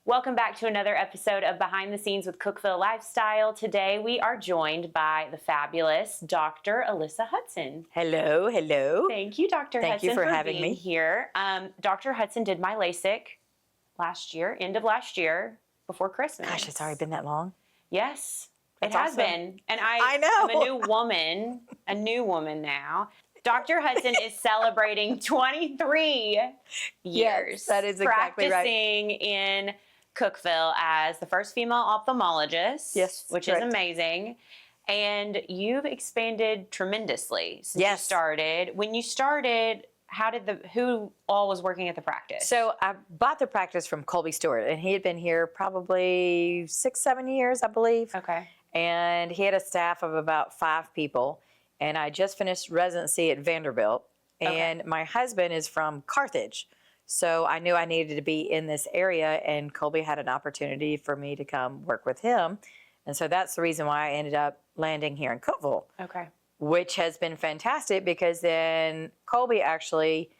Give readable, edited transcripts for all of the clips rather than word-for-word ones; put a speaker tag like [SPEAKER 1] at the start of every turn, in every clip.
[SPEAKER 1] Welcome back to another episode of Behind the Scenes with Cookeville Lifestyle. Today we are joined by the fabulous Dr. Alissa Hudson.
[SPEAKER 2] Hello, hello.
[SPEAKER 1] Thank you, Dr.
[SPEAKER 2] Thank
[SPEAKER 1] Hudson,
[SPEAKER 2] you for having
[SPEAKER 1] being
[SPEAKER 2] me
[SPEAKER 1] here. Dr. Hudson did my LASIK last year, end of last year, before Christmas.
[SPEAKER 2] Gosh, it's already been that long.
[SPEAKER 1] Yes,
[SPEAKER 2] That's
[SPEAKER 1] it has
[SPEAKER 2] awesome.
[SPEAKER 1] been. And I
[SPEAKER 2] know.
[SPEAKER 1] am a new woman now. Dr. Hudson is celebrating 23 years.
[SPEAKER 2] Yes, that is exactly right.
[SPEAKER 1] Practicing in Cookeville as the first female ophthalmologist,
[SPEAKER 2] Yes,
[SPEAKER 1] which
[SPEAKER 2] correct.
[SPEAKER 1] is amazing. And you've expanded tremendously since you
[SPEAKER 2] Yes.
[SPEAKER 1] started. When you started, who all was working at the practice?
[SPEAKER 2] So I bought the practice from Colby Stewart, and he had been here probably 6-7 years, I believe.
[SPEAKER 1] Okay.
[SPEAKER 2] And he had a staff of about 5 people. And I just finished residency at Vanderbilt. And my husband is from Carthage. So I knew I needed to be in this area, and Colby had an opportunity for me to come work with him. And so that's the reason why I ended up landing here in Cookeville,
[SPEAKER 1] Okay.
[SPEAKER 2] which has been fantastic because then Colby actually,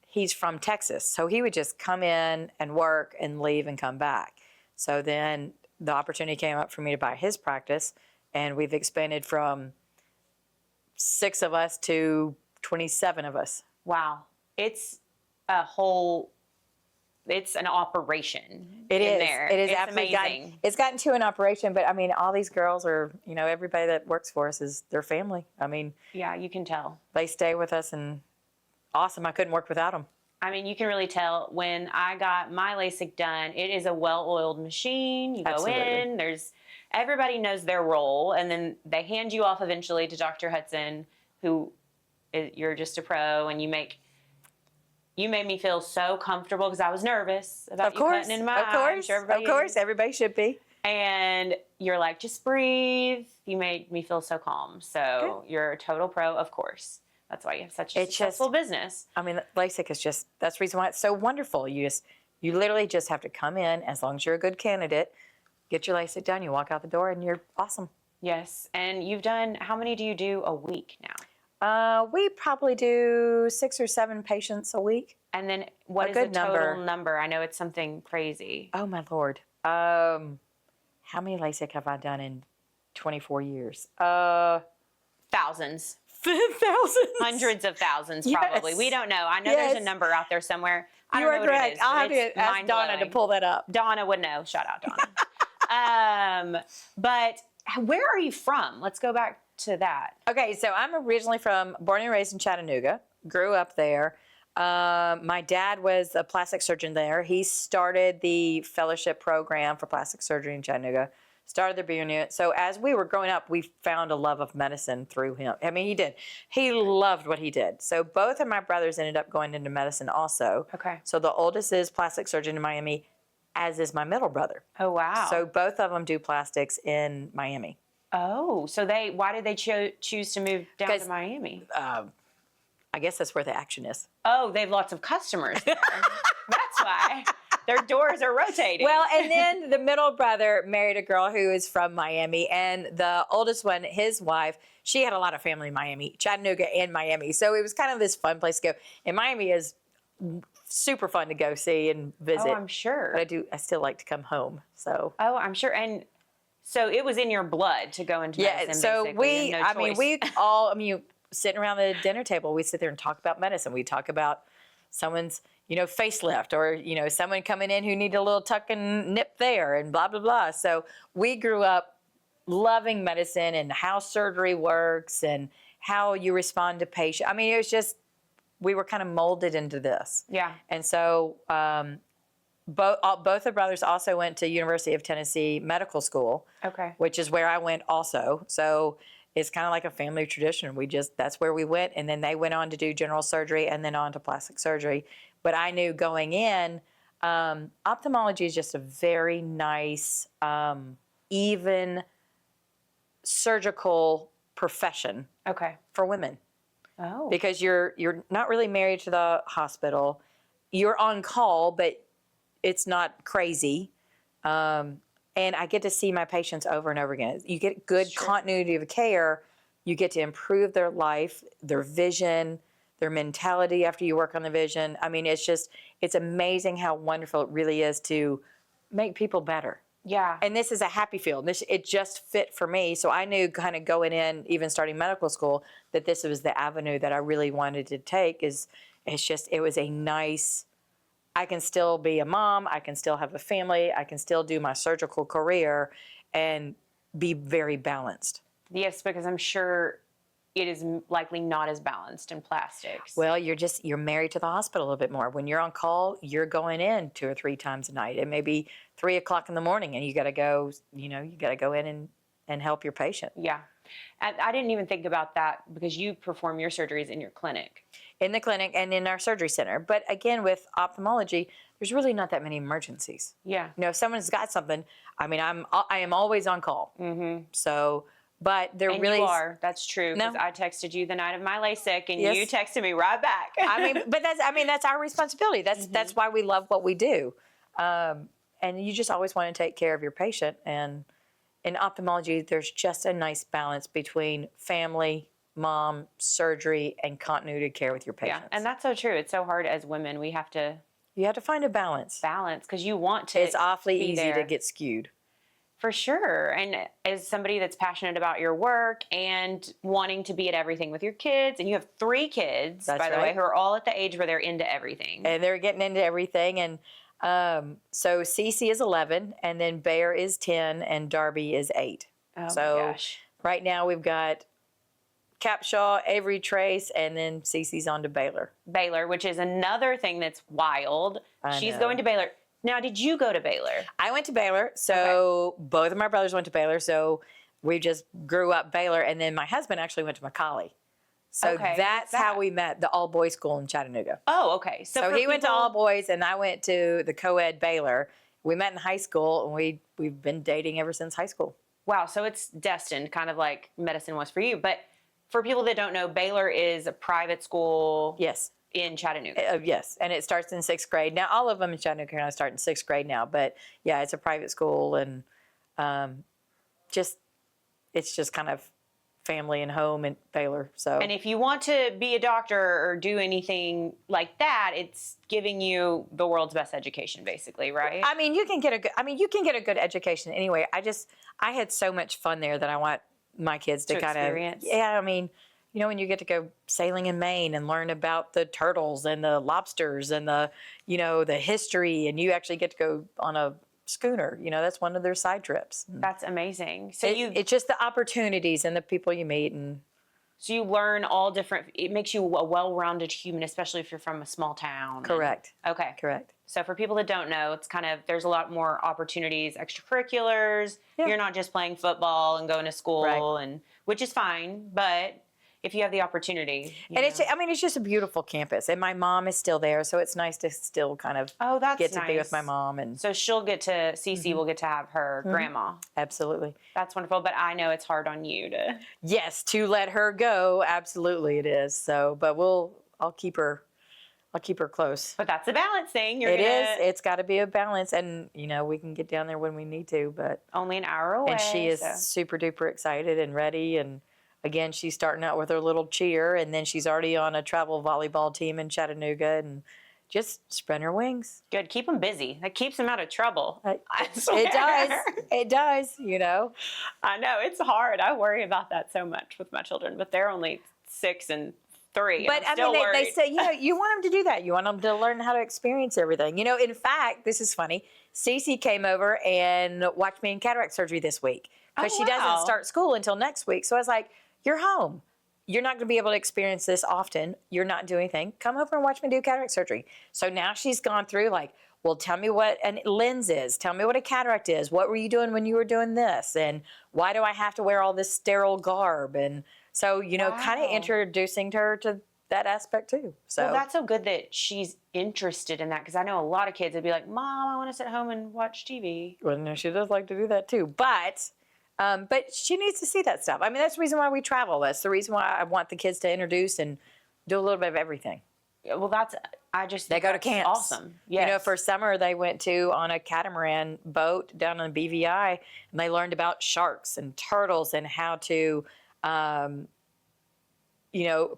[SPEAKER 2] he's from Texas. So he would just come in and work and leave and come back. So then the opportunity came up for me to buy his practice, and we've expanded from 6 of us to 27 of us.
[SPEAKER 1] Wow. It's an operation.
[SPEAKER 2] It is.
[SPEAKER 1] There.
[SPEAKER 2] It is
[SPEAKER 1] It's
[SPEAKER 2] absolutely
[SPEAKER 1] amazing.
[SPEAKER 2] it's gotten to an operation, but I mean, all these girls are, everybody that works for us is their family. I mean,
[SPEAKER 1] Yeah, you can tell.
[SPEAKER 2] they stay with us, and awesome. I couldn't work without them.
[SPEAKER 1] I mean, you can really tell when I got my LASIK done, it is a well-oiled machine. You go
[SPEAKER 2] Absolutely.
[SPEAKER 1] in, everybody knows their role, and then they hand you off eventually to Dr. Hudson, you're just a pro, and you made me feel so comfortable because I was nervous about you cutting into my eye. I'm sure everybody
[SPEAKER 2] Of course,
[SPEAKER 1] is.
[SPEAKER 2] everybody should be.
[SPEAKER 1] And you're like, just breathe. You made me feel so calm. So You're a total pro, of course. That's why you have such a successful business.
[SPEAKER 2] I mean, LASIK is that's the reason why it's so wonderful. You literally just have to come in, as long as you're a good candidate, get your LASIK done, you walk out the door, and you're awesome.
[SPEAKER 1] Yes. And how many do you do a week now?
[SPEAKER 2] We probably do 6 or 7 patients a week.
[SPEAKER 1] And then what is the total number? I know it's something crazy.
[SPEAKER 2] Oh, my Lord. How many LASIK have I done in 24 years?
[SPEAKER 1] Thousands.
[SPEAKER 2] Thousands.
[SPEAKER 1] Hundreds of thousands,
[SPEAKER 2] Yes.
[SPEAKER 1] probably. We don't know. I know
[SPEAKER 2] Yes.
[SPEAKER 1] there's a number out there somewhere. I
[SPEAKER 2] You
[SPEAKER 1] don't
[SPEAKER 2] are
[SPEAKER 1] know what
[SPEAKER 2] correct.
[SPEAKER 1] it is.
[SPEAKER 2] I'll
[SPEAKER 1] but
[SPEAKER 2] have to
[SPEAKER 1] it's
[SPEAKER 2] ask Donna to
[SPEAKER 1] mind-blowing.
[SPEAKER 2] pull that up.
[SPEAKER 1] Donna would know. Shout out, Donna. But where are you from? Let's go back to that.
[SPEAKER 2] Okay, so I'm originally born and raised in Chattanooga, grew up there. My dad was a plastic surgeon there. He started the fellowship program for plastic surgery in Chattanooga, started the beer unit. So as we were growing up, we found a love of medicine through him. I mean, he did. He loved what he did. So both of my brothers ended up going into medicine also.
[SPEAKER 1] Okay.
[SPEAKER 2] So the oldest is plastic surgeon in Miami, as is my middle brother.
[SPEAKER 1] Oh, wow.
[SPEAKER 2] So both of them do plastics in Miami.
[SPEAKER 1] Oh, so why did they choose to move down to Miami?
[SPEAKER 2] I guess that's where the action is.
[SPEAKER 1] Oh, they have lots of customers there. That's why. Their doors are rotating.
[SPEAKER 2] Well, and then the middle brother married a girl who is from Miami, and the oldest one, his wife, she had a lot of family in Miami, Chattanooga and Miami. So it was kind of this fun place to go. And Miami is super fun to go see and visit.
[SPEAKER 1] Oh, I'm sure.
[SPEAKER 2] But I still like to come home. So.
[SPEAKER 1] Oh, I'm sure. And so it was in your blood to go into medicine,
[SPEAKER 2] so
[SPEAKER 1] basically. You had no choice.
[SPEAKER 2] Sitting around the dinner table, we sit there and talk about medicine. We talk about someone's, facelift, or, someone coming in who needed a little tuck and nip there, and blah, blah, blah. So we grew up loving medicine and how surgery works and how you respond to patients. I mean, it was just, we were kind of molded into this.
[SPEAKER 1] Yeah.
[SPEAKER 2] And so both the brothers also went to University of Tennessee Medical School.
[SPEAKER 1] Okay.
[SPEAKER 2] Which is where I went also. So it's kind of like a family tradition. That's where we went. And then they went on to do general surgery and then on to plastic surgery. But I knew going in, ophthalmology is just a very nice, even surgical profession.
[SPEAKER 1] Okay.
[SPEAKER 2] For women.
[SPEAKER 1] Oh.
[SPEAKER 2] Because you're not really married to the hospital. You're on call, but it's not crazy. And I get to see my patients over and over again. You get good continuity of care. You get to improve their life, their vision, their mentality after you work on the vision. I mean, it's amazing how wonderful it really is to make people better.
[SPEAKER 1] Yeah.
[SPEAKER 2] And this is a happy field. It just fit for me. So I knew kind of going in, even starting medical school, that this was the avenue that I really wanted to take. It was a nice, I can still be a mom, I can still have a family, I can still do my surgical career and be very balanced.
[SPEAKER 1] Yes, because I'm sure it is likely not as balanced in plastics.
[SPEAKER 2] Well, you're married to the hospital a little bit more. When you're on call, you're going in 2 or 3 times a night. It may be 3 o'clock in the morning and you got to go, in and help your patient.
[SPEAKER 1] Yeah. And I didn't even think about that because you perform your surgeries in your clinic.
[SPEAKER 2] In the clinic and in our surgery center. But again, with ophthalmology, there's really not that many emergencies.
[SPEAKER 1] Yeah.
[SPEAKER 2] If someone's got something, I am always on call. Mm-hmm. So, but they're
[SPEAKER 1] and
[SPEAKER 2] really.
[SPEAKER 1] You are. That's true.
[SPEAKER 2] No.
[SPEAKER 1] Because I texted you the night of my LASIK and
[SPEAKER 2] Yes.
[SPEAKER 1] you texted me right back.
[SPEAKER 2] But that's our responsibility. That's why we love what we do. And you just always want to take care of your patient. And in ophthalmology, there's just a nice balance between family, mom, surgery, and continuity of care with your patients.
[SPEAKER 1] Yeah, and that's so true. It's so hard as women. We have to
[SPEAKER 2] You have to find a balance.
[SPEAKER 1] because you want to.
[SPEAKER 2] It's awfully
[SPEAKER 1] be
[SPEAKER 2] easy
[SPEAKER 1] there.
[SPEAKER 2] to get skewed.
[SPEAKER 1] For sure. And as somebody that's passionate about your work and wanting to be at everything with your kids, and you have 3 kids,
[SPEAKER 2] That's
[SPEAKER 1] by the
[SPEAKER 2] right.
[SPEAKER 1] way, who are all at the age where they're into everything.
[SPEAKER 2] And they're getting into everything. And so Cece is 11, and then Bear is 10, and Darby is 8.
[SPEAKER 1] Oh
[SPEAKER 2] So
[SPEAKER 1] my gosh.
[SPEAKER 2] right now we've got Capshaw, Avery, Trace, and then Cece's on to Baylor.
[SPEAKER 1] Baylor, which is another thing that's wild.
[SPEAKER 2] I
[SPEAKER 1] She's
[SPEAKER 2] know.
[SPEAKER 1] going to Baylor. Now, did you go to Baylor?
[SPEAKER 2] I went to Baylor, so both of my brothers went to Baylor, so we just grew up Baylor, and then my husband actually went to Macaulay. So
[SPEAKER 1] Okay,
[SPEAKER 2] that's
[SPEAKER 1] what's
[SPEAKER 2] how
[SPEAKER 1] that?
[SPEAKER 2] we met, the all-boys school in Chattanooga.
[SPEAKER 1] Oh, okay.
[SPEAKER 2] So
[SPEAKER 1] for
[SPEAKER 2] he went to
[SPEAKER 1] people-
[SPEAKER 2] all boys, and I went to the co-ed Baylor. We met in high school, and we've been dating ever since high school.
[SPEAKER 1] Wow, so it's destined, kind of like medicine was for you. But for people that don't know, Baylor is a private school
[SPEAKER 2] Yes.
[SPEAKER 1] in Chattanooga.
[SPEAKER 2] Yes, and it starts in 6th grade. Now, all of them in Chattanooga Carolina start in 6th grade now, but yeah, it's a private school, and it's just kind of family and home in Baylor. So
[SPEAKER 1] And if you want to be a doctor or do anything like that, it's giving you the world's best education, basically, right?
[SPEAKER 2] I mean, you can get a good education anyway. I had so much fun there that I want my kids to
[SPEAKER 1] To
[SPEAKER 2] kind of
[SPEAKER 1] experience.
[SPEAKER 2] Yeah, I mean, when you get to go sailing in Maine and learn about the turtles and the lobsters and the history, and you actually get to go on a schooner, that's one of their side trips.
[SPEAKER 1] That's amazing. So
[SPEAKER 2] It's just the opportunities and the people you meet, and
[SPEAKER 1] so you learn all different. It makes you a well-rounded human, especially if you're from a small town.
[SPEAKER 2] correct.
[SPEAKER 1] Okay.
[SPEAKER 2] Correct.
[SPEAKER 1] So for people that don't know, it's kind of there's a lot more opportunities, extracurriculars.
[SPEAKER 2] Yeah.
[SPEAKER 1] You're not just playing football and going to school,
[SPEAKER 2] Right.
[SPEAKER 1] and which is fine, but if you have the opportunity, you
[SPEAKER 2] And
[SPEAKER 1] know.
[SPEAKER 2] it's just a beautiful campus, and my mom is still there, so it's nice to still kind of
[SPEAKER 1] Oh, that's
[SPEAKER 2] get to be with
[SPEAKER 1] nice.
[SPEAKER 2] my mom. And
[SPEAKER 1] So she'll get to Cece will get to have her grandma.
[SPEAKER 2] absolutely.
[SPEAKER 1] That's wonderful, but I know it's hard on you to.
[SPEAKER 2] Yes, to let her go, absolutely it is. So, but I'll keep her close.
[SPEAKER 1] But that's a balance thing.
[SPEAKER 2] It is. It's got to be a balance, and we can get down there when we need to. But
[SPEAKER 1] only an hour away.
[SPEAKER 2] and she is
[SPEAKER 1] so-
[SPEAKER 2] super duper excited and ready. And again, she's starting out with her little cheer, and then she's already on a travel volleyball team in Chattanooga, and just spread her wings.
[SPEAKER 1] Good. Keep them busy. That keeps them out of trouble. I
[SPEAKER 2] It
[SPEAKER 1] swear.
[SPEAKER 2] does. It does.
[SPEAKER 1] I know it's hard. I worry about that so much with my children, but they're only 6 and 3.
[SPEAKER 2] But
[SPEAKER 1] I'm still
[SPEAKER 2] they
[SPEAKER 1] worried.
[SPEAKER 2] say, you want them to do that. You want them to learn how to experience everything. In fact, this is funny. Cece came over and watched me in cataract surgery this week because
[SPEAKER 1] Oh,
[SPEAKER 2] she
[SPEAKER 1] wow.
[SPEAKER 2] doesn't start school until next week. So I was like, you're home. You're not going to be able to experience this often. You're not doing anything. Come over and watch me do cataract surgery. So now she's gone through well, tell me what a lens is. Tell me what a cataract is. What were you doing when you were doing this? And why do I have to wear all this sterile garb? And so, kind of
[SPEAKER 1] Wow.
[SPEAKER 2] introducing her to that aspect too. So
[SPEAKER 1] Well, that's so good that she's interested in that because I know a lot of kids would be like, Mom, I want to sit home and watch TV.
[SPEAKER 2] well, no, she does like to do that too. But she needs to see that stuff. I mean, that's the reason why we travel. That's the reason why I want the kids to introduce and do a little bit of everything.
[SPEAKER 1] Well, I just
[SPEAKER 2] They
[SPEAKER 1] think
[SPEAKER 2] go to
[SPEAKER 1] that's
[SPEAKER 2] camps.
[SPEAKER 1] Awesome. Yes.
[SPEAKER 2] For summer they went on a catamaran boat down on the BVI, and they learned about sharks and turtles and how to,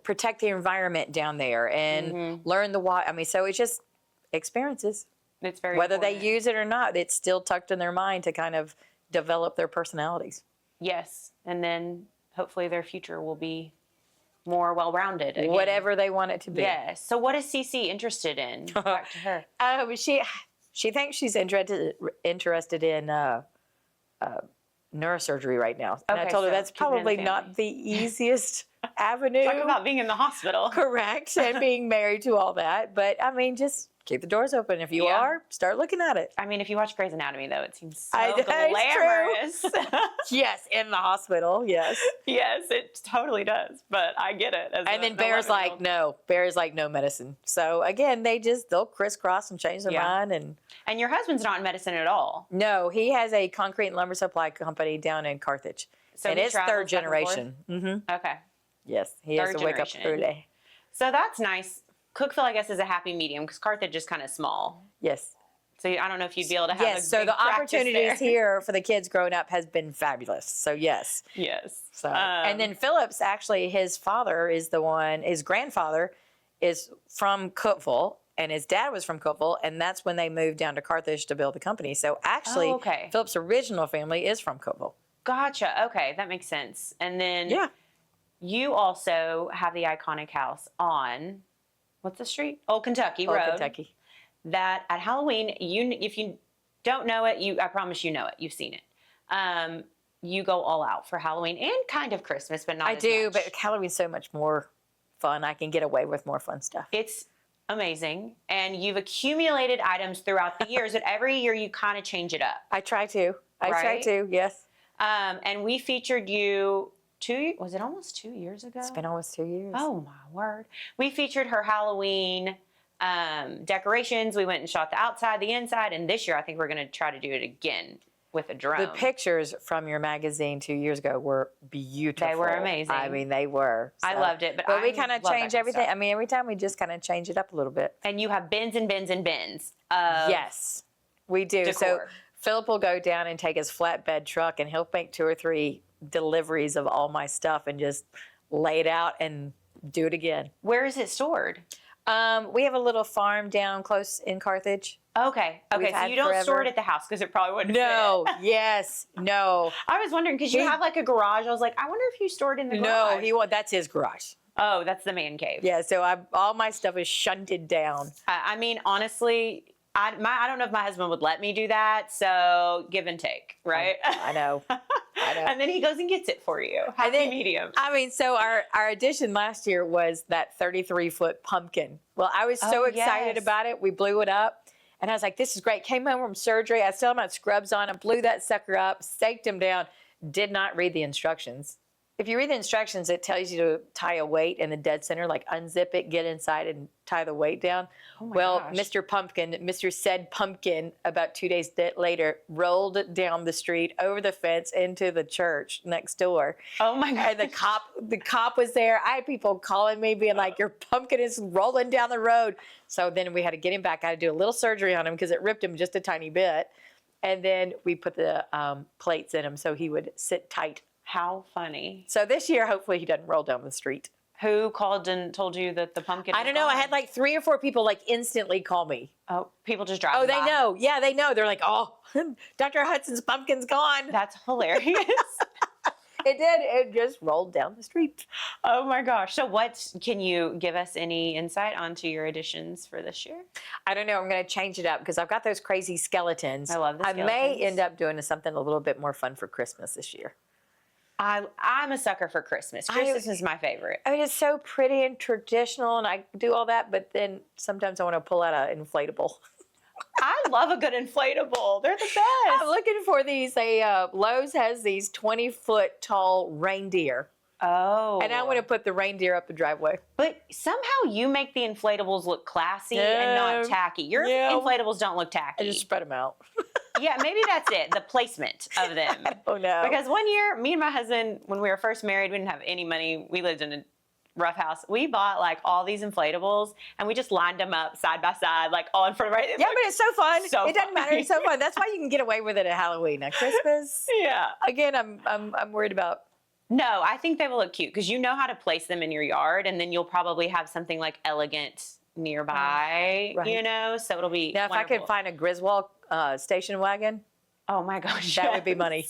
[SPEAKER 2] protect the environment down there and learn the water. I mean, so it's just experiences.
[SPEAKER 1] It's very
[SPEAKER 2] Whether they
[SPEAKER 1] important.
[SPEAKER 2] use it or not, it's still tucked in their mind to kind of develop their personalities.
[SPEAKER 1] Yes, and then hopefully their future will be more well-rounded. Again.
[SPEAKER 2] Whatever they want it to be.
[SPEAKER 1] Yes. So what is Cece interested in? Back to her.
[SPEAKER 2] She thinks she's interested in neurosurgery right now. And I
[SPEAKER 1] Okay,
[SPEAKER 2] told her
[SPEAKER 1] so
[SPEAKER 2] that's
[SPEAKER 1] keep it in the
[SPEAKER 2] probably
[SPEAKER 1] family.
[SPEAKER 2] not the easiest avenue.
[SPEAKER 1] Talk about being in the hospital.
[SPEAKER 2] Correct. And being married to all that. But I mean, just keep the doors open. If you
[SPEAKER 1] Yeah.
[SPEAKER 2] are, start looking at it.
[SPEAKER 1] I mean, if you watch Grey's Anatomy, though, it seems so
[SPEAKER 2] It's true.
[SPEAKER 1] glamorous.
[SPEAKER 2] Yes, in the hospital. Yes.
[SPEAKER 1] Yes, it totally does. But I get it.
[SPEAKER 2] And then Bear's like, no medicine. So again, they'll crisscross and change their
[SPEAKER 1] Yeah.
[SPEAKER 2] mind.
[SPEAKER 1] And your husband's not in medicine at all.
[SPEAKER 2] No, he has a concrete and lumber supply company down in Carthage.
[SPEAKER 1] So
[SPEAKER 2] and
[SPEAKER 1] he
[SPEAKER 2] it's
[SPEAKER 1] travels
[SPEAKER 2] third
[SPEAKER 1] back and forth?
[SPEAKER 2] generation. Mm-hmm.
[SPEAKER 1] Okay.
[SPEAKER 2] Yes, he has
[SPEAKER 1] Third
[SPEAKER 2] to wake up
[SPEAKER 1] generation.
[SPEAKER 2] early.
[SPEAKER 1] So that's nice. Cookeville, I guess, is a happy medium because Carthage is kind of small.
[SPEAKER 2] Yes.
[SPEAKER 1] So I don't know if you'd be able to have
[SPEAKER 2] Yes,
[SPEAKER 1] a
[SPEAKER 2] so
[SPEAKER 1] big
[SPEAKER 2] the
[SPEAKER 1] practice
[SPEAKER 2] opportunities
[SPEAKER 1] there.
[SPEAKER 2] here for the kids growing up has been fabulous. So yes.
[SPEAKER 1] Yes.
[SPEAKER 2] So and then Phillips, actually, his grandfather is from Cookeville, and his dad was from Cookeville, and that's when they moved down to Carthage to build the company. So actually,
[SPEAKER 1] okay.
[SPEAKER 2] Phillips' original family is from Cookeville.
[SPEAKER 1] Gotcha. Okay, that makes sense. And then
[SPEAKER 2] Yeah.
[SPEAKER 1] you also have the iconic house on, what's the street? Old Kentucky
[SPEAKER 2] Old
[SPEAKER 1] Road.
[SPEAKER 2] Kentucky.
[SPEAKER 1] That at Halloween, if you don't know it, I promise you know it. You've seen it. You go all out for Halloween and kind of Christmas, but not
[SPEAKER 2] I
[SPEAKER 1] as
[SPEAKER 2] do,
[SPEAKER 1] much.
[SPEAKER 2] but Halloween's so much more fun. I can get away with more fun stuff.
[SPEAKER 1] It's amazing. And you've accumulated items throughout the years, but every year you kind of change it up.
[SPEAKER 2] I try to.
[SPEAKER 1] Right?
[SPEAKER 2] Yes.
[SPEAKER 1] And we featured you was it almost 2 years ago?
[SPEAKER 2] It's been almost 2 years.
[SPEAKER 1] Oh my word. We featured her Halloween decorations. We went and shot the outside, the inside, and this year I think we're going to try to do it again with a drone.
[SPEAKER 2] The pictures from your magazine 2 years ago were beautiful.
[SPEAKER 1] They were amazing.
[SPEAKER 2] I mean, they were.
[SPEAKER 1] I
[SPEAKER 2] So-
[SPEAKER 1] loved it, but
[SPEAKER 2] we
[SPEAKER 1] I
[SPEAKER 2] kind of
[SPEAKER 1] love that
[SPEAKER 2] change
[SPEAKER 1] kind of
[SPEAKER 2] everything.
[SPEAKER 1] stuff.
[SPEAKER 2] I mean, every time we just kind of change it up a little bit.
[SPEAKER 1] And you have bins and bins and bins of
[SPEAKER 2] Yes, we do. So
[SPEAKER 1] decor.
[SPEAKER 2] Philip will go down and take his flatbed truck, and he'll make 2 or 3 deliveries of all my stuff and just lay it out and do it again.
[SPEAKER 1] Where is it stored?
[SPEAKER 2] We have a little farm down close in Carthage.
[SPEAKER 1] Okay.
[SPEAKER 2] We've
[SPEAKER 1] Okay. So
[SPEAKER 2] had
[SPEAKER 1] you don't store
[SPEAKER 2] forever.
[SPEAKER 1] it at the house because it probably wouldn't
[SPEAKER 2] No,
[SPEAKER 1] fit.
[SPEAKER 2] yes, no,
[SPEAKER 1] I was wondering because you have like a garage. I was like, I wonder if you stored in the garage.
[SPEAKER 2] no. That's his garage.
[SPEAKER 1] Oh, that's the man cave.
[SPEAKER 2] Yeah, so all my stuff is shunted down.
[SPEAKER 1] I mean, honestly, I don't know if my husband would let me do that. So give and take, right?
[SPEAKER 2] I know. I know.
[SPEAKER 1] And then he goes and gets it for you. Happy
[SPEAKER 2] then-
[SPEAKER 1] medium.
[SPEAKER 2] I mean, so our addition last year was that 33-foot pumpkin. Well, I was so
[SPEAKER 1] Oh,
[SPEAKER 2] excited
[SPEAKER 1] yes.
[SPEAKER 2] about it. We blew it up, and I was like, this is great. Came home from surgery. I still had my scrubs on. I blew that sucker up, staked him down, did not read the instructions. If you read the instructions, it tells you to tie a weight in the dead center, like unzip it, get inside, and tie the weight down.
[SPEAKER 1] Oh my
[SPEAKER 2] Well,
[SPEAKER 1] gosh.
[SPEAKER 2] Mr. Said Pumpkin, about 2 days later, rolled down the street, over the fence, into the church next door.
[SPEAKER 1] Oh my god.
[SPEAKER 2] And the cop was there. I had people calling me, being like, "Your pumpkin is rolling down the road." So then we had to get him back. I had to do a little surgery on him because it ripped him just a tiny bit. And then we put the plates in him so he would sit tight.
[SPEAKER 1] How funny.
[SPEAKER 2] So this year, hopefully, he doesn't roll down the street.
[SPEAKER 1] Who called and told you that the pumpkin
[SPEAKER 2] I
[SPEAKER 1] was
[SPEAKER 2] don't know. I
[SPEAKER 1] gone?
[SPEAKER 2] had like 3 or 4 people like instantly call me.
[SPEAKER 1] Oh, people just drive
[SPEAKER 2] Oh, they
[SPEAKER 1] by.
[SPEAKER 2] know. Yeah, they know. They're like, "Oh, Dr. Hudson's pumpkin's gone."
[SPEAKER 1] That's hilarious.
[SPEAKER 2] It did. It just rolled down the street.
[SPEAKER 1] Oh my gosh. So can you give us any insight onto your additions for this year?
[SPEAKER 2] I don't know. I'm going to change it up because I've got those crazy skeletons.
[SPEAKER 1] I love the
[SPEAKER 2] I may
[SPEAKER 1] skeletons.
[SPEAKER 2] end up doing something a little bit more fun for Christmas this year.
[SPEAKER 1] I'm a sucker for Christmas. Christmas is my favorite.
[SPEAKER 2] I mean, it's so pretty and traditional, and I do all that, but then sometimes I want to pull out an inflatable.
[SPEAKER 1] I love a good inflatable. They're the
[SPEAKER 2] I'm
[SPEAKER 1] best.
[SPEAKER 2] looking for these. Lowe's has these 20-foot tall reindeer,
[SPEAKER 1] Oh.
[SPEAKER 2] and I want to put the reindeer up the driveway.
[SPEAKER 1] But somehow you make the inflatables look classy and not
[SPEAKER 2] Yeah.
[SPEAKER 1] tacky. Your
[SPEAKER 2] Yeah.
[SPEAKER 1] inflatables don't look
[SPEAKER 2] I
[SPEAKER 1] tacky.
[SPEAKER 2] just spread them out.
[SPEAKER 1] Yeah, maybe that's it. The placement of them.
[SPEAKER 2] Oh no!
[SPEAKER 1] Because one year, me and my husband, when we were first married, we didn't have any money. We lived in a rough house. We bought like all these inflatables and we just lined them up side by side, like all in front of right.
[SPEAKER 2] yeah, but it's so fun.
[SPEAKER 1] so
[SPEAKER 2] It doesn't matter.
[SPEAKER 1] funny.
[SPEAKER 2] It's so fun. That's why you can get away with it at Halloween. At Christmas,
[SPEAKER 1] Yeah.
[SPEAKER 2] again, I'm worried about.
[SPEAKER 1] No, I think they will look cute because you know how to place them in your yard, and then you'll probably have something like elegant nearby,
[SPEAKER 2] Right.
[SPEAKER 1] you know, so it'll be
[SPEAKER 2] Now, if I could
[SPEAKER 1] wonderful.
[SPEAKER 2] find a Griswold station wagon,
[SPEAKER 1] Oh my gosh,
[SPEAKER 2] that would be
[SPEAKER 1] yes.
[SPEAKER 2] money.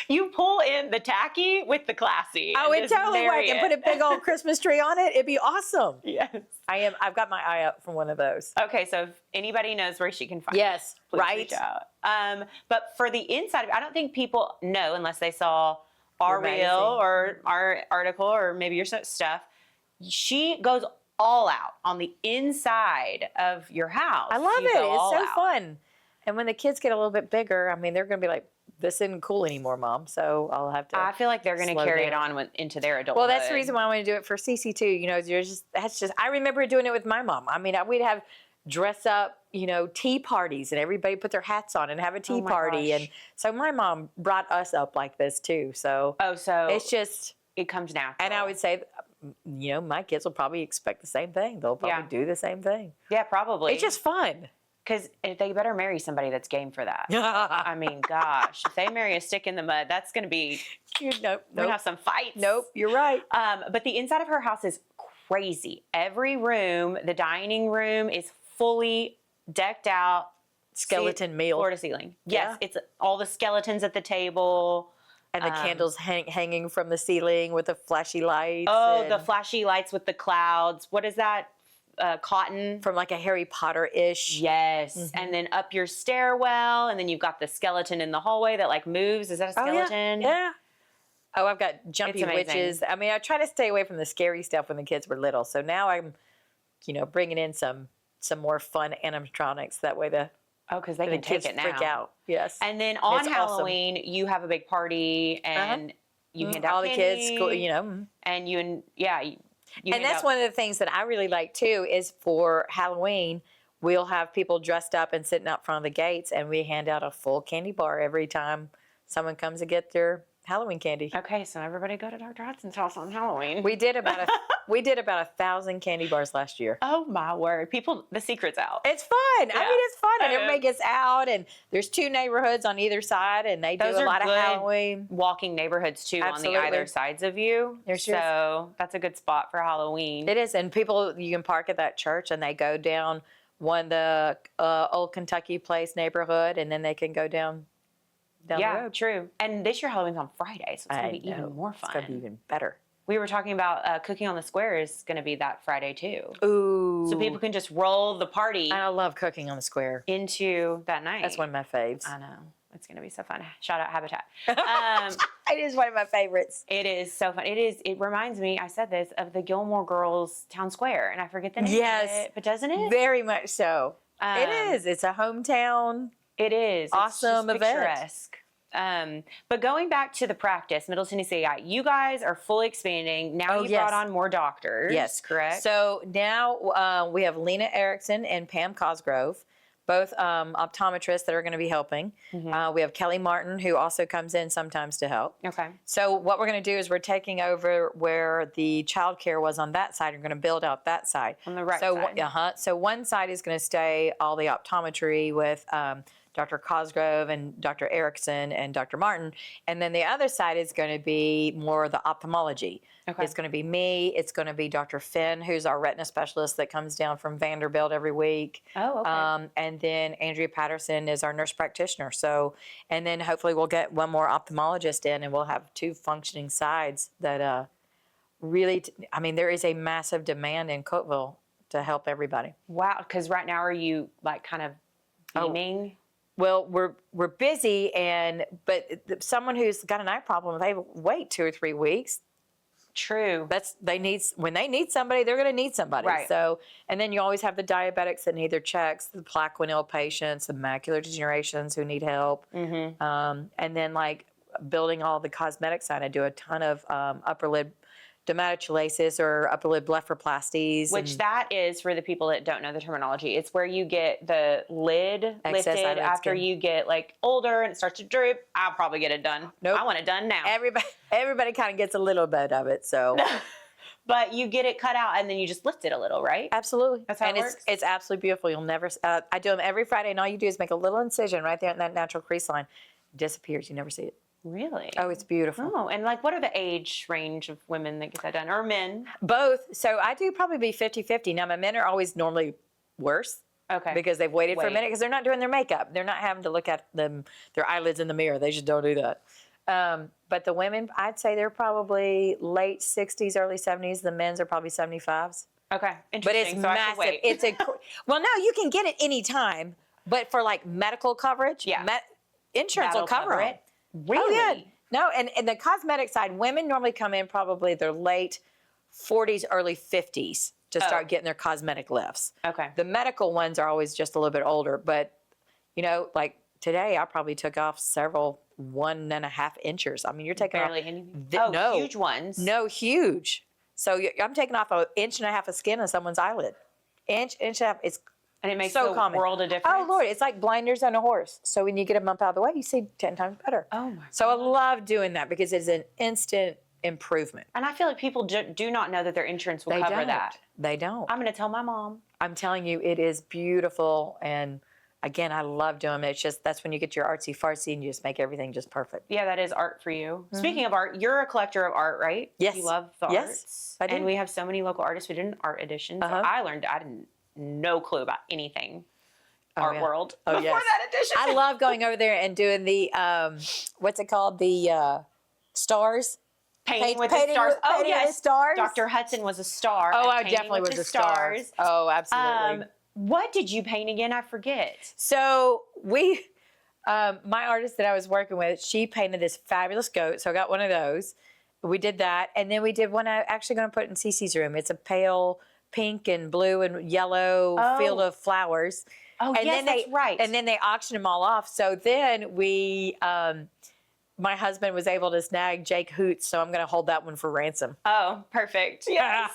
[SPEAKER 1] You pull in the tacky with the classy.
[SPEAKER 2] Oh,
[SPEAKER 1] and
[SPEAKER 2] it
[SPEAKER 1] just
[SPEAKER 2] totally
[SPEAKER 1] marry
[SPEAKER 2] work, and
[SPEAKER 1] it.
[SPEAKER 2] put a big old Christmas tree on it. It'd be awesome.
[SPEAKER 1] Yes.
[SPEAKER 2] I've got my eye up for one of those.
[SPEAKER 1] Okay, so if anybody knows where she can find
[SPEAKER 2] Yes,
[SPEAKER 1] it, please
[SPEAKER 2] right.
[SPEAKER 1] reach out. But for the inside, I don't think people know unless they saw our
[SPEAKER 2] Your magazine.
[SPEAKER 1] reel or our article or maybe your stuff. She goes all out on the inside of your house.
[SPEAKER 2] I love
[SPEAKER 1] You
[SPEAKER 2] it.
[SPEAKER 1] go
[SPEAKER 2] It's
[SPEAKER 1] all
[SPEAKER 2] so
[SPEAKER 1] out.
[SPEAKER 2] fun. And when the kids get a little bit bigger, I mean, they're going to be like, this isn't cool anymore, Mom. So I'll have to.
[SPEAKER 1] I feel like they're going to
[SPEAKER 2] slow
[SPEAKER 1] carry it
[SPEAKER 2] down.
[SPEAKER 1] on into their adulthood.
[SPEAKER 2] Well, that's the reason why I want to do it for Cece too. You know, I remember doing it with my mom. I mean, we'd have dress up, you know, tea parties and everybody put their hats on and have a tea
[SPEAKER 1] my
[SPEAKER 2] party.
[SPEAKER 1] gosh.
[SPEAKER 2] And so my mom brought us up like this too. So
[SPEAKER 1] Oh, so
[SPEAKER 2] it's just,
[SPEAKER 1] it comes natural.
[SPEAKER 2] and I would say, you know, my kids will probably expect the same thing. They'll probably do the same thing.
[SPEAKER 1] Yeah, probably.
[SPEAKER 2] It's just fun.
[SPEAKER 1] because they better marry somebody that's game for that. I mean, gosh, if they marry a stick in the mud, that's going to be,
[SPEAKER 2] Nope.
[SPEAKER 1] we're going to have some fights.
[SPEAKER 2] Nope, you're right.
[SPEAKER 1] But the inside of her house is crazy. Every room, the dining room is fully decked out.
[SPEAKER 2] Skeleton meal.
[SPEAKER 1] Floor to ceiling. Yes,
[SPEAKER 2] Yeah.
[SPEAKER 1] it's all the skeletons at the table.
[SPEAKER 2] And the candles hanging from the ceiling with the flashy lights.
[SPEAKER 1] Oh, the
[SPEAKER 2] and
[SPEAKER 1] flashy lights with the clouds. What is that? Cotton?
[SPEAKER 2] from like a Harry Potter-ish.
[SPEAKER 1] Yes. And then up your stairwell, and then you've got the skeleton in the hallway that like moves. Is that a
[SPEAKER 2] Oh, yeah.
[SPEAKER 1] skeleton?
[SPEAKER 2] Yeah. Oh, I've got jumpy
[SPEAKER 1] It's amazing.
[SPEAKER 2] witches. I mean, I try to stay away from the scary stuff when the kids were little. So now I'm, bringing in some more fun animatronics. That way the
[SPEAKER 1] Oh, because they
[SPEAKER 2] the
[SPEAKER 1] can take
[SPEAKER 2] kids
[SPEAKER 1] it now.
[SPEAKER 2] freak out. Yes.
[SPEAKER 1] And then on
[SPEAKER 2] It's awesome.
[SPEAKER 1] Halloween, you have a big party, and you hand out
[SPEAKER 2] all the kids,
[SPEAKER 1] candy,
[SPEAKER 2] and
[SPEAKER 1] and you hand
[SPEAKER 2] that's
[SPEAKER 1] out-
[SPEAKER 2] one of the things that I really like too is for Halloween, we'll have people dressed up and sitting out front of the gates, and we hand out a full candy bar every time someone comes to get their Halloween candy.
[SPEAKER 1] Okay, so everybody go to Dr. Hudson's house on Halloween.
[SPEAKER 2] We did about 1,000 candy bars last year.
[SPEAKER 1] Oh my word! The secret's out.
[SPEAKER 2] It's fun. I
[SPEAKER 1] Yeah.
[SPEAKER 2] mean, it's fun, and
[SPEAKER 1] I know.
[SPEAKER 2] everybody gets out, and there's 2 neighborhoods on either side, and they
[SPEAKER 1] Those
[SPEAKER 2] do a
[SPEAKER 1] are
[SPEAKER 2] lot of
[SPEAKER 1] good
[SPEAKER 2] Halloween.
[SPEAKER 1] walking neighborhoods too
[SPEAKER 2] Absolutely.
[SPEAKER 1] on the either sides of you.
[SPEAKER 2] There's just-
[SPEAKER 1] so that's a good spot for Halloween.
[SPEAKER 2] It is, and people, you can park at that church, and they go down the Old Kentucky Place neighborhood, and then they can go down the
[SPEAKER 1] Yeah,
[SPEAKER 2] road.
[SPEAKER 1] true. And this year Halloween's on Friday, so it's going to be
[SPEAKER 2] I know.
[SPEAKER 1] even more fun.
[SPEAKER 2] It's going to be even better.
[SPEAKER 1] We were talking about Cooking on the Square is going to be that Friday too.
[SPEAKER 2] Ooh.
[SPEAKER 1] So people can just roll the party
[SPEAKER 2] I love cooking on the square.
[SPEAKER 1] into that night.
[SPEAKER 2] That's one of my faves.
[SPEAKER 1] I know. It's going to be so fun. Shout out Habitat.
[SPEAKER 2] It is one of my favorites.
[SPEAKER 1] It is so fun. It reminds me, I said this, of the Gilmore Girls Town Square, and I forget the name
[SPEAKER 2] Yes.
[SPEAKER 1] of it, but doesn't it?
[SPEAKER 2] Very much so. It
[SPEAKER 1] Um,
[SPEAKER 2] is. It's a hometown.
[SPEAKER 1] It is.
[SPEAKER 2] Awesome
[SPEAKER 1] it's just
[SPEAKER 2] event.
[SPEAKER 1] picturesque. But going back to the practice, Middle Tennessee, you guys are fully expanding. Now
[SPEAKER 2] Oh,
[SPEAKER 1] you
[SPEAKER 2] yes.
[SPEAKER 1] brought on more doctors.
[SPEAKER 2] Yes.
[SPEAKER 1] Correct?
[SPEAKER 2] So now we have Lena Erickson and Pam Cosgrove, both optometrists that are going to be helping. We have Kelly Martin, who also comes in sometimes to help.
[SPEAKER 1] Okay.
[SPEAKER 2] So what we're going to do is we're taking over where the childcare was on that side. We're going to build out that side.
[SPEAKER 1] On the right
[SPEAKER 2] so,
[SPEAKER 1] side.
[SPEAKER 2] So one side is going to stay all the optometry with Dr. Cosgrove and Dr. Erickson and Dr. Martin. And then the other side is going to be more the ophthalmology.
[SPEAKER 1] Okay.
[SPEAKER 2] It's going to be me. It's going to be Dr. Finn, who's our retina specialist that comes down from Vanderbilt every week.
[SPEAKER 1] Oh, okay.
[SPEAKER 2] And then Andrea Patterson is our nurse practitioner. So, and then hopefully we'll get one more ophthalmologist in, and we'll have 2 functioning sides that really, there is a massive demand in Cookeville to help everybody.
[SPEAKER 1] Wow. Because right now, are you like kind of beaming?
[SPEAKER 2] Well, we're busy, but someone who's got an eye problem, if they wait 2 or 3 weeks,
[SPEAKER 1] True.
[SPEAKER 2] when they need somebody, they're going to need somebody.
[SPEAKER 1] Right.
[SPEAKER 2] So, and then you always have the diabetics that need their checks, the Plaquenil patients, the macular degenerations who need help, and then like building all the cosmetic side. I do a ton of upper lid dermatochlasis or upper lid blepharoplasties.
[SPEAKER 1] Which that is, for the people that don't know the terminology, it's where you get the lid
[SPEAKER 2] Excess
[SPEAKER 1] lifted
[SPEAKER 2] eyelid
[SPEAKER 1] after
[SPEAKER 2] skin.
[SPEAKER 1] you get like older and it starts to droop. I'll probably get it done.
[SPEAKER 2] Nope.
[SPEAKER 1] I want it done now.
[SPEAKER 2] Everybody kind of gets a little bit of it. So.
[SPEAKER 1] But you get it cut out and then you just lift it a little, right?
[SPEAKER 2] Absolutely.
[SPEAKER 1] That's how
[SPEAKER 2] and
[SPEAKER 1] it works?
[SPEAKER 2] it's absolutely beautiful. You'll never, I do them every Friday, and all you do is make a little incision right there in that natural crease line. It disappears. You never see it.
[SPEAKER 1] Really?
[SPEAKER 2] Oh, it's beautiful.
[SPEAKER 1] Oh, and like, what are the age range of women that get that done, or men?
[SPEAKER 2] Both. So I do probably be 50-50. Now, my men are always normally worse.
[SPEAKER 1] Okay.
[SPEAKER 2] Because they've waited for a
[SPEAKER 1] Wait.
[SPEAKER 2] minute because they're not doing their makeup. They're not having to look at their eyelids in the mirror. They just don't do that. But the women, I'd say they're probably late 60s, early 70s. The men's are probably 75s.
[SPEAKER 1] Okay,
[SPEAKER 2] But
[SPEAKER 1] interesting.
[SPEAKER 2] it's
[SPEAKER 1] so I have to
[SPEAKER 2] massive.
[SPEAKER 1] wait.
[SPEAKER 2] Well, no, you can get it anytime. But for like medical coverage,
[SPEAKER 1] Yeah.
[SPEAKER 2] insurance
[SPEAKER 1] That'll
[SPEAKER 2] will cover
[SPEAKER 1] cover
[SPEAKER 2] it.
[SPEAKER 1] Really?
[SPEAKER 2] Oh, yeah. No, and the cosmetic side, women normally come in probably their late 40s, early 50s to start getting their cosmetic lifts.
[SPEAKER 1] Okay.
[SPEAKER 2] The medical ones are always just a little bit older, but like today, I probably took off several 1.5 inches. I mean, you're taking
[SPEAKER 1] Barely
[SPEAKER 2] off
[SPEAKER 1] anything.
[SPEAKER 2] no,
[SPEAKER 1] huge ones.
[SPEAKER 2] no, huge. So I'm taking off 1.5 inches of skin on someone's eyelid. Inch and a half. It's
[SPEAKER 1] And it makes
[SPEAKER 2] so
[SPEAKER 1] a
[SPEAKER 2] common.
[SPEAKER 1] world of difference.
[SPEAKER 2] Oh Lord, it's like blinders on a horse. So when you get a bump out of the way, you see 10 times better.
[SPEAKER 1] Oh my.
[SPEAKER 2] So I love doing that because it's an instant improvement.
[SPEAKER 1] And I feel like people do not know that their insurance will
[SPEAKER 2] They
[SPEAKER 1] cover
[SPEAKER 2] don't.
[SPEAKER 1] that.
[SPEAKER 2] They don't.
[SPEAKER 1] I'm going to tell my mom.
[SPEAKER 2] I'm telling you, it is beautiful. And again, I love doing it. It's just, that's when you get your artsy fartsy and you just make everything just perfect.
[SPEAKER 1] Yeah, that is art for you. Speaking of art, you're a collector of art, right?
[SPEAKER 2] Yes.
[SPEAKER 1] You love the
[SPEAKER 2] Yes,
[SPEAKER 1] arts.
[SPEAKER 2] I do.
[SPEAKER 1] And we have so many local artists who did an art edition. So I didn't no clue about anything art
[SPEAKER 2] yeah.
[SPEAKER 1] world
[SPEAKER 2] Oh,
[SPEAKER 1] before
[SPEAKER 2] yes.
[SPEAKER 1] that edition.
[SPEAKER 2] I love going over there and doing the, what's it called? The stars.
[SPEAKER 1] Painting with
[SPEAKER 2] painting
[SPEAKER 1] the stars.
[SPEAKER 2] with- painting with
[SPEAKER 1] yes.
[SPEAKER 2] stars.
[SPEAKER 1] Dr. Hudson was a star.
[SPEAKER 2] Oh,
[SPEAKER 1] at
[SPEAKER 2] I
[SPEAKER 1] Painting
[SPEAKER 2] definitely
[SPEAKER 1] with
[SPEAKER 2] was
[SPEAKER 1] the
[SPEAKER 2] a star. Oh, absolutely.
[SPEAKER 1] What did you paint again? I forget.
[SPEAKER 2] So my artist that I was working with, she painted this fabulous goat. So I got one of those. We did that. And then we did one I'm actually going to put in Cece's room. It's a pale pink and blue and yellow field of flowers.
[SPEAKER 1] Oh,
[SPEAKER 2] and
[SPEAKER 1] yes,
[SPEAKER 2] then
[SPEAKER 1] that's right.
[SPEAKER 2] And then they auctioned them all off. So then my husband was able to snag Jake Hoots. So I'm going to hold that one for ransom.
[SPEAKER 1] Oh, perfect. Yes.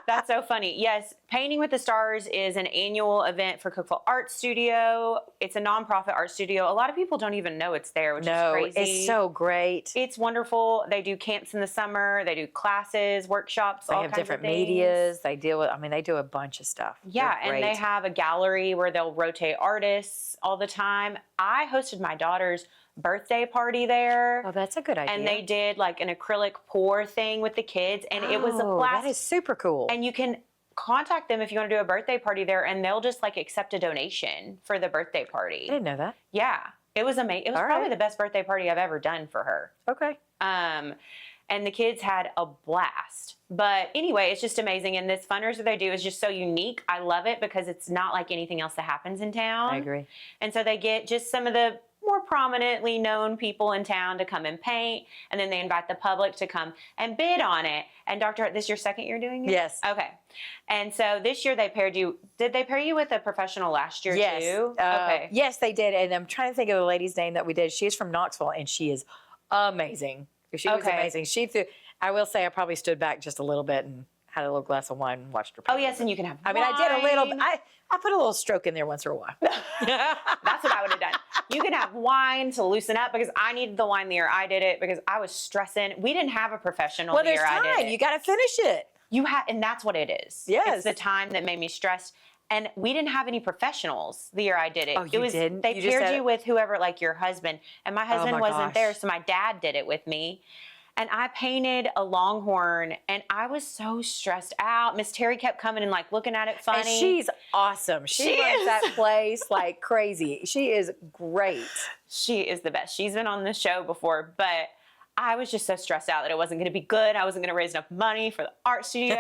[SPEAKER 1] That's so funny. Yes. Painting with the Stars is an annual event for Cookeville Art Studio. It's a nonprofit art studio. A lot of people don't even know it's there, which is crazy.
[SPEAKER 2] It's so great.
[SPEAKER 1] It's wonderful. They do camps in the summer. They do classes, workshops,
[SPEAKER 2] They
[SPEAKER 1] all
[SPEAKER 2] have
[SPEAKER 1] kinds
[SPEAKER 2] different
[SPEAKER 1] of things.
[SPEAKER 2] medias. They do a bunch of stuff.
[SPEAKER 1] Yeah,
[SPEAKER 2] They're
[SPEAKER 1] and they
[SPEAKER 2] great.
[SPEAKER 1] have a gallery where they'll rotate artists all the time. I hosted my daughter's birthday party there.
[SPEAKER 2] Oh, that's a good idea.
[SPEAKER 1] And they did like an acrylic pour thing with the kids, and it was a
[SPEAKER 2] Oh,
[SPEAKER 1] blast.
[SPEAKER 2] That is super cool.
[SPEAKER 1] And you can contact them if you want to do a birthday party there, and they'll just like accept a donation for the birthday party.
[SPEAKER 2] I didn't know that.
[SPEAKER 1] Yeah, it was amazing. It was
[SPEAKER 2] All
[SPEAKER 1] probably
[SPEAKER 2] right.
[SPEAKER 1] the best birthday party I've ever done for her.
[SPEAKER 2] Okay.
[SPEAKER 1] And the kids had a blast. But anyway, it's just amazing. And this fundraiser they do is just so unique. I love it because it's not like anything else that happens in town.
[SPEAKER 2] I agree.
[SPEAKER 1] And so they get just some of the more prominently known people in town to come and paint, and then they invite the public to come and bid on it. And Dr. This is your second year doing it?
[SPEAKER 2] Yes.
[SPEAKER 1] Okay. And so this year did they pair you with a professional last year
[SPEAKER 2] Yes.
[SPEAKER 1] too? Okay.
[SPEAKER 2] Yes, they did. And I'm trying to think of the lady's name that we did. She's from Knoxville, and she is amazing. She was
[SPEAKER 1] Okay.
[SPEAKER 2] amazing. I will say I probably stood back just a little bit and had a little glass of wine and watched her paint.
[SPEAKER 1] Oh yes, and you can have
[SPEAKER 2] I mean, I did a little.
[SPEAKER 1] wine.
[SPEAKER 2] I put a little stroke in there once in a while.
[SPEAKER 1] That's what I would have done. You can have wine to loosen up, because I needed the wine the year I did it because I was stressing. We didn't have a professional
[SPEAKER 2] Well,
[SPEAKER 1] the
[SPEAKER 2] there's
[SPEAKER 1] year I did
[SPEAKER 2] time.
[SPEAKER 1] it.
[SPEAKER 2] You got to finish it.
[SPEAKER 1] And that's what it is.
[SPEAKER 2] Yes.
[SPEAKER 1] It's the time that made me stressed. And we didn't have any professionals the year I did it.
[SPEAKER 2] Oh, you didn't?
[SPEAKER 1] They
[SPEAKER 2] You just
[SPEAKER 1] paired
[SPEAKER 2] had
[SPEAKER 1] you
[SPEAKER 2] it?
[SPEAKER 1] with whoever, like your husband. And my husband
[SPEAKER 2] my
[SPEAKER 1] wasn't there,
[SPEAKER 2] gosh.
[SPEAKER 1] so my dad did it with me. And I painted a longhorn, and I was so stressed out. Miss Terry kept coming and like looking at it funny.
[SPEAKER 2] And she's awesome. She runs
[SPEAKER 1] is.
[SPEAKER 2] that place like crazy. She is great.
[SPEAKER 1] She is the best. She's been on the show before, but I was just so stressed out that it wasn't going to be good. I wasn't going to raise enough money for the art studio.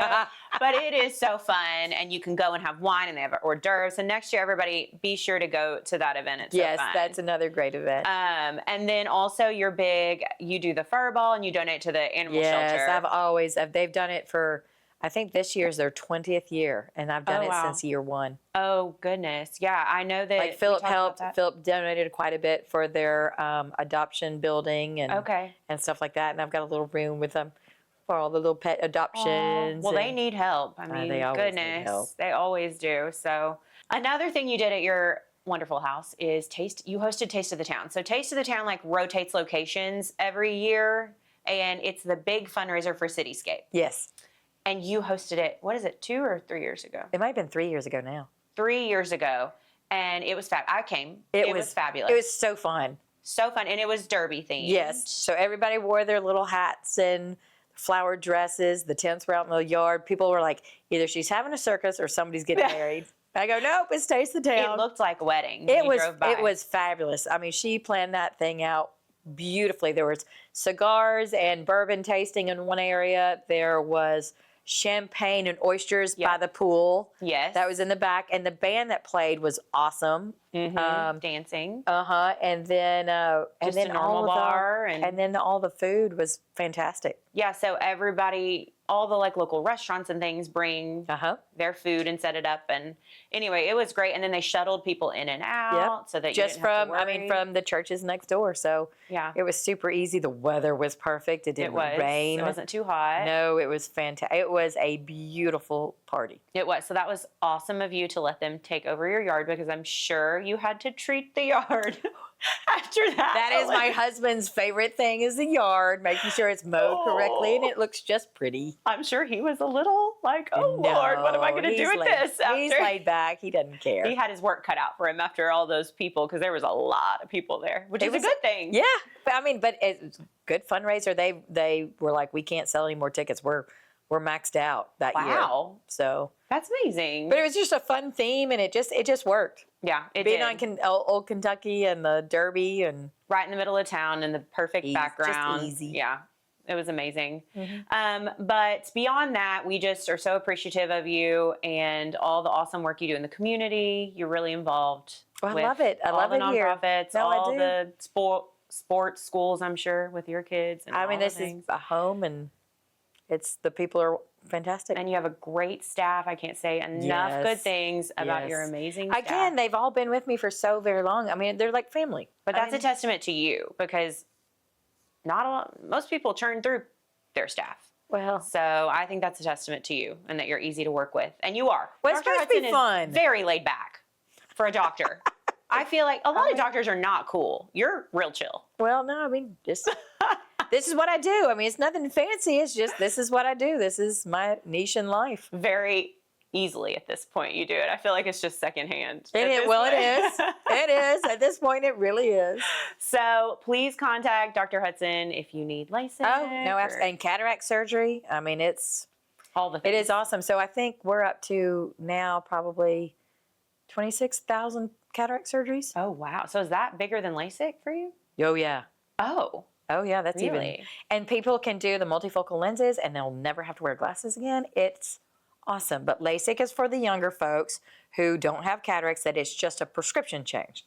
[SPEAKER 1] But it is so fun, and you can go and have wine, and they have hors d'oeuvres. And next year, everybody, be sure to go to that event. It's
[SPEAKER 2] Yes,
[SPEAKER 1] so fun.
[SPEAKER 2] that's another great event.
[SPEAKER 1] And then also you're big. You do the fur ball, and you donate to the animal shelter.
[SPEAKER 2] Yes, they've done it for, I think this year's their 20th year, and I've done
[SPEAKER 1] Oh,
[SPEAKER 2] it
[SPEAKER 1] wow.
[SPEAKER 2] since year one.
[SPEAKER 1] Oh goodness, yeah, I know that.
[SPEAKER 2] Like
[SPEAKER 1] we
[SPEAKER 2] Philip
[SPEAKER 1] talked about
[SPEAKER 2] helped.
[SPEAKER 1] that.
[SPEAKER 2] Philip donated quite a bit for their adoption building and
[SPEAKER 1] Okay.
[SPEAKER 2] and stuff like that. And I've got a little room with them for all the little pet adoptions.
[SPEAKER 1] Well, they
[SPEAKER 2] and-
[SPEAKER 1] need help. I mean,
[SPEAKER 2] they always need
[SPEAKER 1] goodness,
[SPEAKER 2] help.
[SPEAKER 1] they always do. So another thing you did at your wonderful house is you hosted Taste of the Town. So Taste of the Town like rotates locations every year, and it's the big fundraiser for Cityscape.
[SPEAKER 2] Yes,
[SPEAKER 1] And you hosted it, what is it, 2 or 3 years ago?
[SPEAKER 2] it might have been 3 years ago now.
[SPEAKER 1] 3 years ago. And it was I came. It was fabulous.
[SPEAKER 2] It was so fun.
[SPEAKER 1] So fun. And it was derby themed.
[SPEAKER 2] Yes. So everybody wore their little hats and flowered dresses. The tents were out in the yard. People were like, either she's having a circus or somebody's getting married. I go, nope, it's Taste the Town.
[SPEAKER 1] It looked like a wedding.
[SPEAKER 2] It was fabulous. I mean, she planned that thing out beautifully. There was cigars and bourbon tasting in one area. There was champagne and oysters by the pool.
[SPEAKER 1] Yes.
[SPEAKER 2] That was in the back. And the band that played was awesome.
[SPEAKER 1] Dancing.
[SPEAKER 2] And then
[SPEAKER 1] Just a normal bar.
[SPEAKER 2] And then all the food was fantastic.
[SPEAKER 1] Yeah, so everybody, all the like local restaurants and things bring their food and set it up. And anyway, it was great. And then they shuttled people in and out so that
[SPEAKER 2] just
[SPEAKER 1] you didn't have to worry.
[SPEAKER 2] from the churches next door. So it was super easy. The weather was perfect. It didn't rain.
[SPEAKER 1] It wasn't too hot.
[SPEAKER 2] No, it was fantastic. It was a beautiful party.
[SPEAKER 1] It was. So that was awesome of you to let them take over your yard, because I'm sure you had to treat the yard after that.
[SPEAKER 2] That is my husband's favorite thing, is the yard, making sure it's mowed correctly and it looks just pretty.
[SPEAKER 1] I'm sure he was a little like, oh Lord, what am I going to do with this?
[SPEAKER 2] He's laid back. He doesn't care.
[SPEAKER 1] He had his work cut out for him after all those people, because there was a lot of people there, which is a good thing.
[SPEAKER 2] Yeah. But it's good fundraiser. They were like, we can't sell any more tickets. We're maxed out that year.
[SPEAKER 1] Wow.
[SPEAKER 2] So
[SPEAKER 1] that's amazing.
[SPEAKER 2] But it was just a fun theme, and it just worked.
[SPEAKER 1] Yeah, it
[SPEAKER 2] Being
[SPEAKER 1] did.
[SPEAKER 2] on Old Kentucky and the Derby and
[SPEAKER 1] right in the middle of town in the perfect background.
[SPEAKER 2] Just easy.
[SPEAKER 1] Yeah, it was amazing. But beyond that, we just are so appreciative of you and all the awesome work you do in the community. You're really involved.
[SPEAKER 2] I
[SPEAKER 1] with
[SPEAKER 2] love it. I love it here.
[SPEAKER 1] all the nonprofits,
[SPEAKER 2] No, I
[SPEAKER 1] all
[SPEAKER 2] do.
[SPEAKER 1] the sports schools, I'm sure, with your kids. And
[SPEAKER 2] I mean,
[SPEAKER 1] all the
[SPEAKER 2] this is
[SPEAKER 1] things.
[SPEAKER 2] a home, and the people are fantastic.
[SPEAKER 1] And you have a great staff. I can't say enough good things about your amazing staff.
[SPEAKER 2] Again, they've all been with me for so very long. I mean, they're like family.
[SPEAKER 1] But that's a testament to you, because most people churn through their staff.
[SPEAKER 2] Well,
[SPEAKER 1] So I think that's a testament to you, and that you're easy to work with. And you are.
[SPEAKER 2] Well, it's
[SPEAKER 1] Dr.
[SPEAKER 2] supposed to be
[SPEAKER 1] Hudson
[SPEAKER 2] fun.
[SPEAKER 1] is very laid back for a doctor. I feel like a lot of doctors are not cool. You're real chill.
[SPEAKER 2] well, no, I mean, just this is what I do. I mean, it's nothing fancy. It's just this is what I do. This is my niche in life.
[SPEAKER 1] Very easily at this point you do it. I feel like it's just secondhand.
[SPEAKER 2] It is. It is. At this point, it really is.
[SPEAKER 1] So please contact Dr. Hudson if you need LASIK.
[SPEAKER 2] Oh, no,
[SPEAKER 1] or
[SPEAKER 2] and cataract surgery. I mean, it's
[SPEAKER 1] all the things.
[SPEAKER 2] it is awesome. So I think we're up to now probably 26,000 cataract surgeries.
[SPEAKER 1] Oh, wow. So is that bigger than LASIK for you?
[SPEAKER 2] Oh, yeah.
[SPEAKER 1] Oh,
[SPEAKER 2] Oh, yeah, that's even.
[SPEAKER 1] really?
[SPEAKER 2] And people can do the multifocal lenses, and they'll never have to wear glasses again. It's awesome. But LASIK is for the younger folks who don't have cataracts, that it's just a prescription change.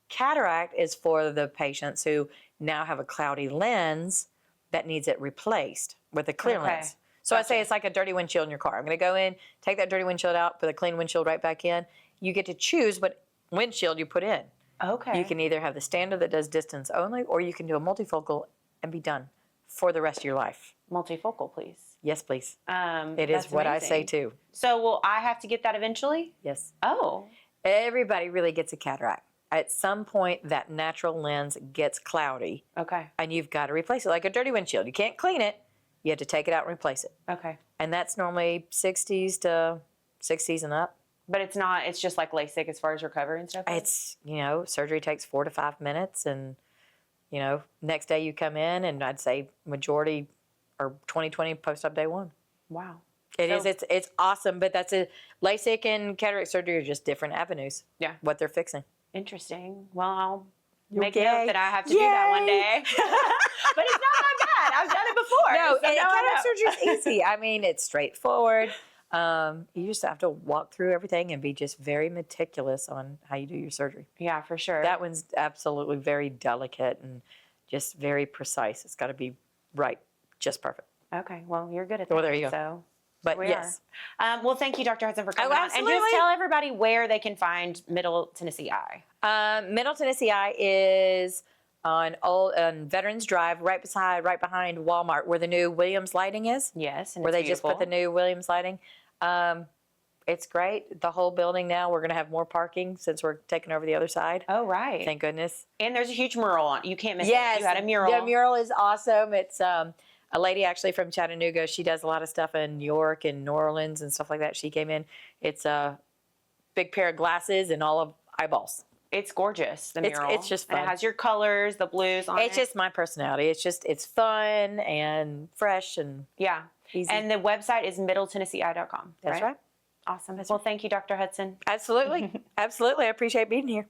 [SPEAKER 2] Cataract is for the patients who now have a cloudy lens that needs it replaced with a clear lens. So I say it's like a dirty windshield in your car. I'm going to go in, take that dirty windshield out, put a clean windshield right back in. You get to choose what windshield you put in.
[SPEAKER 1] Okay.
[SPEAKER 2] You can either have the standard that does distance only, or you can do a multifocal and be done for the rest of your life.
[SPEAKER 1] Multifocal, please.
[SPEAKER 2] Yes, please. It
[SPEAKER 1] That's
[SPEAKER 2] is what I say
[SPEAKER 1] amazing.
[SPEAKER 2] too.
[SPEAKER 1] So will I have to get that eventually?
[SPEAKER 2] Yes.
[SPEAKER 1] Oh,
[SPEAKER 2] Everybody really gets a cataract. At some point, that natural lens gets cloudy,
[SPEAKER 1] okay.
[SPEAKER 2] and you've got to replace it like a dirty windshield. You can't clean it. You have to take it out and replace it.
[SPEAKER 1] Okay.
[SPEAKER 2] And that's normally 60s and up.
[SPEAKER 1] But it's not, it's just like LASIK as far as recovery and stuff?
[SPEAKER 2] It's, surgery takes 4 to 5 minutes, and, next day you come in, and I'd say majority are 20/20 post-op day 1.
[SPEAKER 1] Wow.
[SPEAKER 2] It's awesome, but LASIK and cataract surgery are just different avenues.
[SPEAKER 1] Yeah.
[SPEAKER 2] What they're fixing.
[SPEAKER 1] Interesting. Well, I'll make
[SPEAKER 2] Okay.
[SPEAKER 1] note that I have to do that one day. But it's not that bad. I've done it before.
[SPEAKER 2] No,
[SPEAKER 1] so
[SPEAKER 2] and
[SPEAKER 1] now I
[SPEAKER 2] cataract
[SPEAKER 1] know.
[SPEAKER 2] surgery is easy. I mean, it's straightforward. You just have to walk through everything and be just very meticulous on how you do your surgery.
[SPEAKER 1] Yeah, for sure.
[SPEAKER 2] That one's absolutely very delicate and just very precise. It's got to be right, just perfect.
[SPEAKER 1] Okay. Well, you're good at that.
[SPEAKER 2] Well, there you go.
[SPEAKER 1] So.
[SPEAKER 2] But
[SPEAKER 1] We
[SPEAKER 2] yes,
[SPEAKER 1] Well, thank you, Dr. Hudson, for coming on. And
[SPEAKER 2] absolutely.
[SPEAKER 1] just tell everybody where they can find Middle Tennessee Eye.
[SPEAKER 2] Middle Tennessee Eye is on Veterans Drive, right behind Walmart, where the new Williams lighting is.
[SPEAKER 1] Yes, and
[SPEAKER 2] Where
[SPEAKER 1] it's
[SPEAKER 2] they just put the
[SPEAKER 1] beautiful.
[SPEAKER 2] new Williams lighting. It's great. The whole building now, we're going to have more parking since we're taking over the other side.
[SPEAKER 1] Oh, right.
[SPEAKER 2] Thank goodness.
[SPEAKER 1] And there's a huge mural on. You can't miss
[SPEAKER 2] Yes.
[SPEAKER 1] it. You had a mural.
[SPEAKER 2] The mural is awesome. It's a lady actually from Chattanooga. She does a lot of stuff in New York and New Orleans and stuff like that. She came in. It's a big pair of glasses and all of eyeballs.
[SPEAKER 1] It's gorgeous, the mural.
[SPEAKER 2] It's just fun.
[SPEAKER 1] And it has your colors, the blues on it.
[SPEAKER 2] It's just my personality. It's fun and fresh and
[SPEAKER 1] yeah.
[SPEAKER 2] easy.
[SPEAKER 1] And the website is middletennesseei.com.
[SPEAKER 2] That's right.
[SPEAKER 1] Awesome. Well, thank you, Dr. Hudson.
[SPEAKER 2] Absolutely. Absolutely. I appreciate being here.